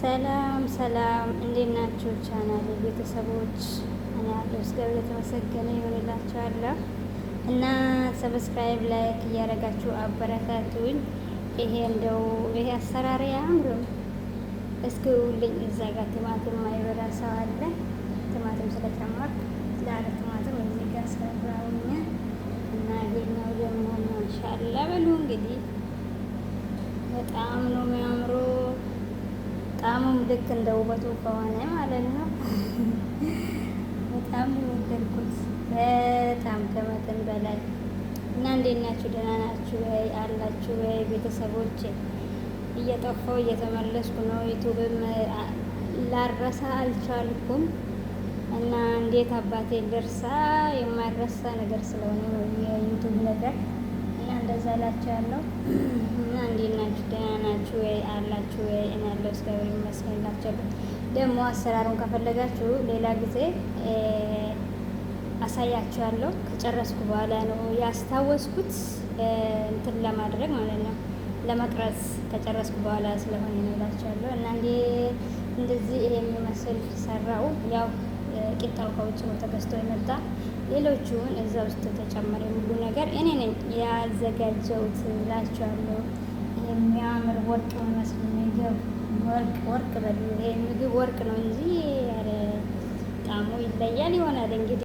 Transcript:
ሰላም ሰላም፣ እንዴት ናችሁ? ቻናል ቤተሰቦች እኔ ያለው እግዚአብሔር የተመሰገነ ይሁንላችኋለሁ እና ሰብስክራይብ ላይክ እያደረጋችሁ አበረታቱኝ። ይሄ አሰራር አያምርም? እስኪ ውልኝ እዛ ጋር ቲማቲም ማይበላ ሰው አለ። ቲማቲም ስለጨመርኩ ዳር ቲማቲም እዚህ ጋር ሰራውኛ እና ይሄኛው ደግሞ ማሻአላ በሉ እንግዲህ በጣም ነው የሚያምረው። ጣሙም ልክ እንደ ውበቱ ከሆነ ማለት ነው። በጣም የወደድኩት በጣም ከመጠን በላይ እና እንዴት ናችሁ? ደህና ናችሁ ወይ? አላችሁ ወይ ቤተሰቦች? እየጠፋሁ እየተመለስኩ ነው። ዩቱብም ላረሳ አልቻልኩም እና እንዴት አባቴ ደርሳ የማይረሳ ነገር ስለሆነ ነው የዩቱብ ነገር እና እንደዛ እላችኋለሁ። እና እንዴት ናችሁ? ደህና ናችሁ ወይ? አላችሁ ወይ? እኔ ያለው እግዚአብሔር ይመስገን እላችኋለሁ። ደግሞ አሰራሩን ከፈለጋችሁ ሌላ ጊዜ አሳያችኋለሁ። ከጨረስኩ በኋላ ነው ያስታወስኩት እንትን ለማድረግ ማለት ነው ለመቅረጽ ከጨረስኩ በኋላ ስለሆነ ነው እላችኋለሁ። እና እንደዚህ ይሄ የሚመስል ሰራው። ያው ቂጣው ከውጭ ነው ተገዝቶ የመጣ ሌሎቹን እዛ ውስጥ ተጨመረ። ሁሉ ነገር እኔ ነኝ ያዘጋጀሁት እላችኋለሁ። የሚያምር ወርቅ የሚመስል ምግብ ወርቅ በሉ። ይሄ ምግብ ወርቅ ነው እንጂ ጣዕሙ ይለያል ይሆናል እንግዲህ